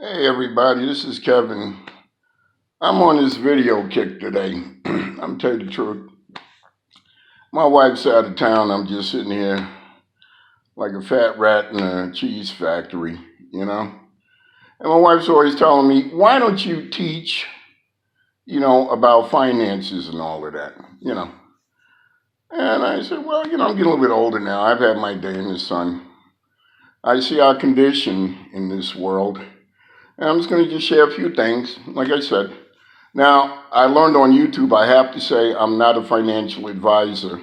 Hey everybody, this is Kevin. I'm on this video kick today. I'm telling you the truth. My wife's out of town. I'm just sitting here like a fat rat in a cheese factory, you know? And my wife's always telling me, why don't you teach, about finances and all of that. And I said, well, I'm getting a little bit older now. I've had my day in the sun. I see our condition in this world. And I'm just going to just share a few things, like I said. Now, I learned on YouTube, I have to say I'm not a financial advisor.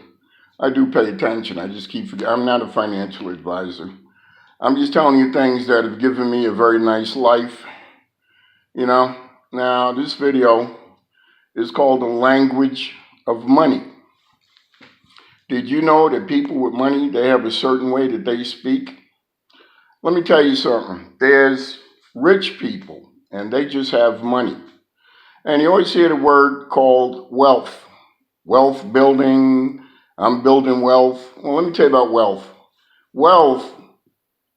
I do pay attention. I just keep forgetting. I'm not a financial advisor. I'm just telling you things that have given me a very nice life. Now, this video is called The Language of Money. Did you know that people with money, they have a certain way that they speak? Let me tell you something. There's rich people, and they just have money. And you always hear the word called wealth. Wealth building, I'm building wealth. Well, let me tell you about wealth. Wealth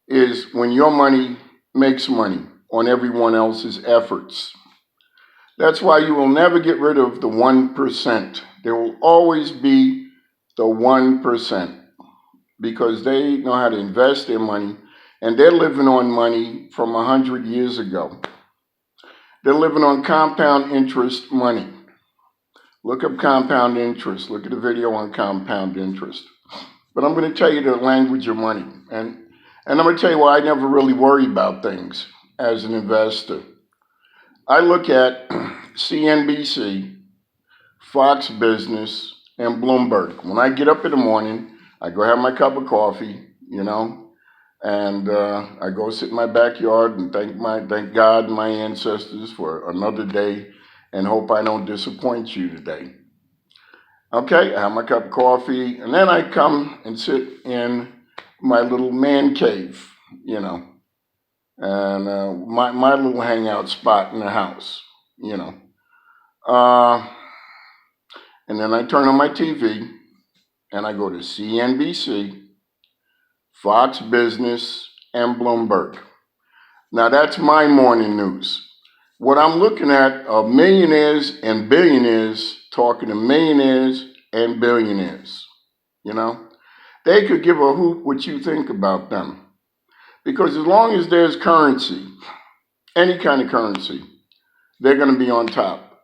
is when your money makes money on everyone else's efforts. That's why you will never get rid of the 1%. There will always be the 1% because they know how to invest their money, and they're living on money from 100 years ago. They're living on compound interest money. Look up compound interest. Look at the video on compound interest. But I'm going to tell you the language of money. And I'm going to tell you why I never really worry about things as an investor. I look at cnbc, Fox Business, and Bloomberg. When I get up in the morning, I go have my cup of coffee, and I go sit in my backyard and thank God and my ancestors for another day and hope I don't disappoint you today. Okay, I have my cup of coffee, and then I come and sit in my little man cave, and my little hangout spot in the house, and then I turn on my TV and I go to CNBC, Fox Business, and Bloomberg. Now that's my morning news. What I'm looking at are millionaires and billionaires talking to millionaires and billionaires. They could give a hoot what you think about them. Because as long as there's currency, any kind of currency, they're going to be on top.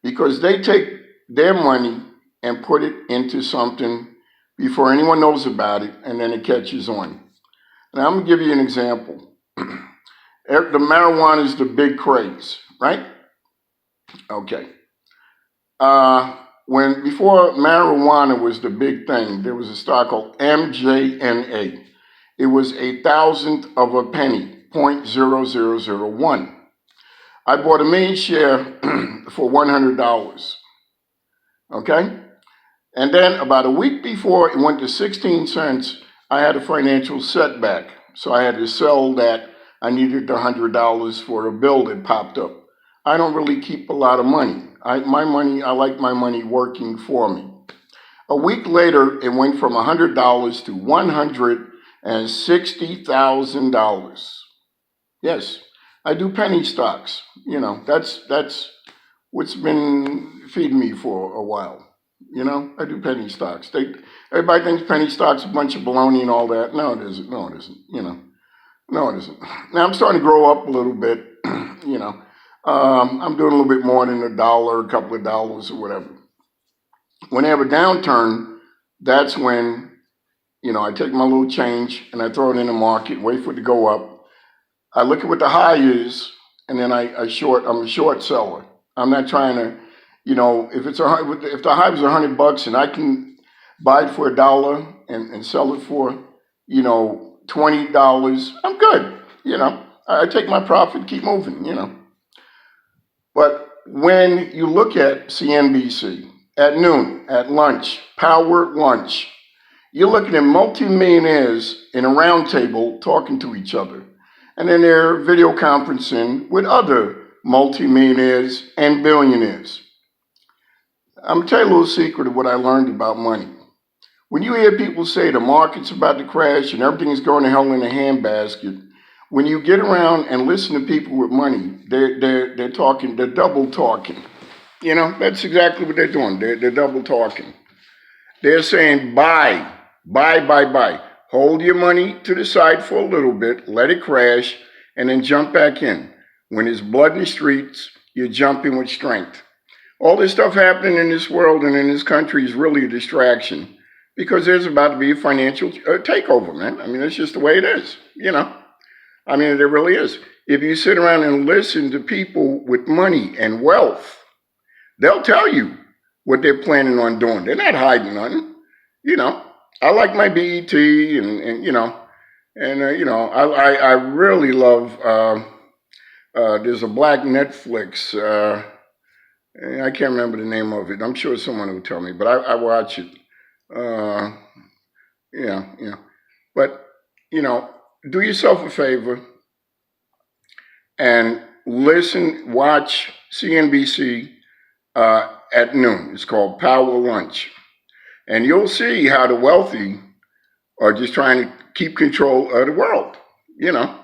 Because they take their money and put it into something before anyone knows about it, and then it catches on. Now I'm going to give you an example. The marijuana is the big craze, right? Okay. Before marijuana was the big thing, there was a stock called MJNA. It was 1,000th of a penny, 0.0001. I bought a million share for $100. Okay? And then about a week before it went to 16 cents, I had a financial setback. So I had to sell that. I needed the $100 for a bill that popped up. I don't really keep a lot of money. I like my money working for me. A week later, it went from $100 to $160,000. Yes, I do penny stocks. That's what's been feeding me for a while. I do penny stocks. Everybody thinks penny stocks a bunch of baloney and all that. No, it isn't. No, it isn't. No, it isn't. Now I'm starting to grow up a little bit. I'm doing a little bit more than $1, a couple of dollars or whatever. When they have a downturn, that's when, I take my little change and I throw it in the market, wait for it to go up. I look at what the high is, and then I'm a short seller. I'm not trying to, if the high was $100 and I can buy it for $1 and sell it for, $20, I'm good. I take my profit, keep moving, But when you look at CNBC at noon, at lunch, power lunch, you're looking at multimillionaires in a round table talking to each other. And then they're video conferencing with other multimillionaires and billionaires. I'm going to tell you a little secret of what I learned about money. When you hear people say the market's about to crash and everything is going to hell in a handbasket, When you get around and listen to people with money, they're talking, they're double talking. You know, that's exactly what they're doing. They're double talking. They're saying buy, buy, buy, buy. Hold your money to the side for a little bit, let it crash, and then jump back in. When there's blood in the streets, you're jumping with strength. All this stuff happening in this world and in this country is really a distraction because there's about to be a financial takeover, man. I mean, that's just the way it is, you know. I mean, there really is. If you sit around and listen to people with money and wealth, they'll tell you what they're planning on doing. They're not hiding nothing, you know. I like my BET and you know, and you know, I really love. There's a black Netflix. I can't remember the name of it. I'm sure someone will tell me, but I watch it. Yeah. But you know, do yourself a favor and watch CNBC at noon. It's called Power Lunch. And you'll see how the wealthy are just trying to keep control of the world. You know,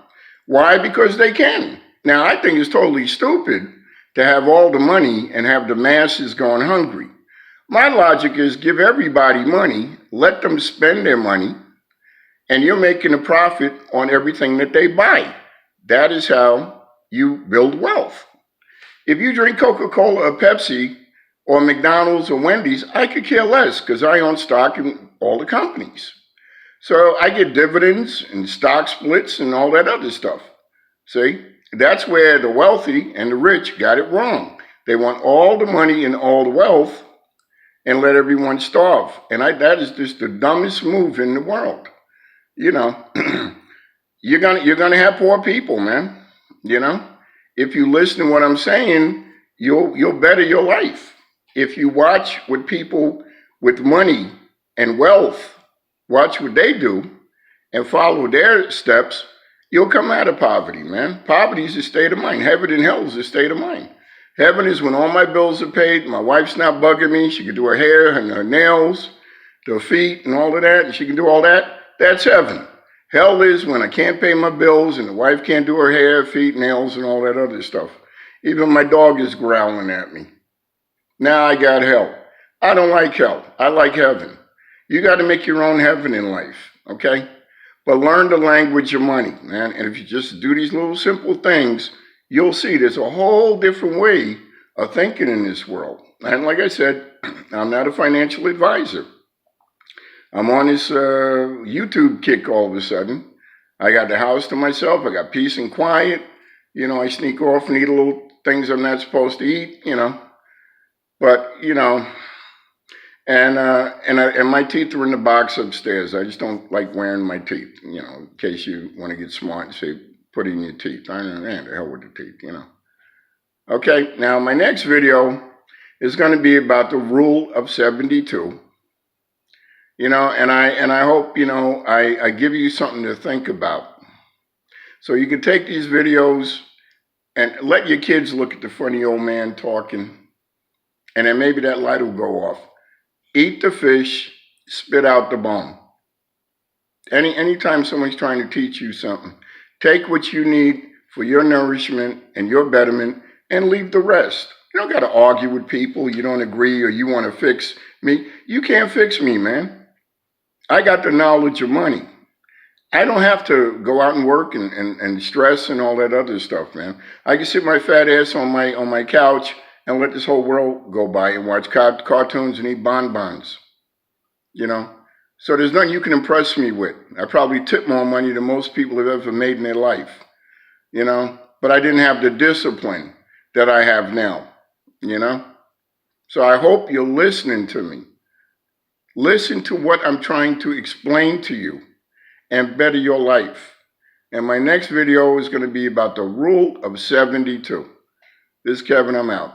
why? Because they can. Now, I think it's totally stupid to have all the money and have the masses going hungry. My logic is give everybody money, let them spend their money, and you're making a profit on everything that they buy. That is how you build wealth. If you drink Coca-Cola or Pepsi or McDonald's or Wendy's, I could care less because I own stock in all the companies. So I get dividends and stock splits and all that other stuff. See, that's where the wealthy and the rich got it wrong. They want all the money and all the wealth and let everyone starve. And that is just the dumbest move in the world. You know, you're gonna have poor people, man. You know, if you listen to what I'm saying, you'll better your life. If you watch what people with money and wealth, watch what they do and follow their steps, you'll come out of poverty, man. Poverty is a state of mind. Heaven and hell is a state of mind. Heaven is when all my bills are paid, my wife's not bugging me, she can do her hair and her nails, her feet and all of that, and she can do all that. That's heaven. Hell is when I can't pay my bills and the wife can't do her hair, feet, nails, and all that other stuff. Even my dog is growling at me. Now I got hell. I don't like hell. I like heaven. You got to make your own heaven in life, okay? But learn the language of money, man. And if you just do these little simple things, you'll see there's a whole different way of thinking in this world. And like I said, I'm not a financial advisor. I'm on this YouTube kick all of a sudden. I got the house to myself. I got peace and quiet. You know, I sneak off and eat a little things I'm not supposed to eat, you know. But, you know, and my teeth are in the box upstairs. I just don't like wearing my teeth, you know, in case you want to get smart and say, put in your teeth. I don't know, the hell with the teeth, you know. Okay, now my next video is going to be about the rule of 72. You know, and I hope, you know, I give you something to think about. So you can take these videos and let your kids look at the funny old man talking, and then maybe that light will go off. Eat the fish, spit out the bone. Anytime someone's trying to teach you something, take what you need for your nourishment and your betterment and leave the rest. You don't got to argue with people you don't agree or you want to fix me. You can't fix me, man. I got the knowledge of money. I don't have to go out and work and stress and all that other stuff, man. I can sit my fat ass on my couch and let this whole world go by and watch cartoons and eat bonbons, you know? So there's nothing you can impress me with. I probably tip more money than most people have ever made in their life, you know? But I didn't have the discipline that I have now, you know? So I hope you're listening to me. Listen to what I'm trying to explain to you and better your life. And my next video is going to be about the rule of 72. This is Kevin, I'm out.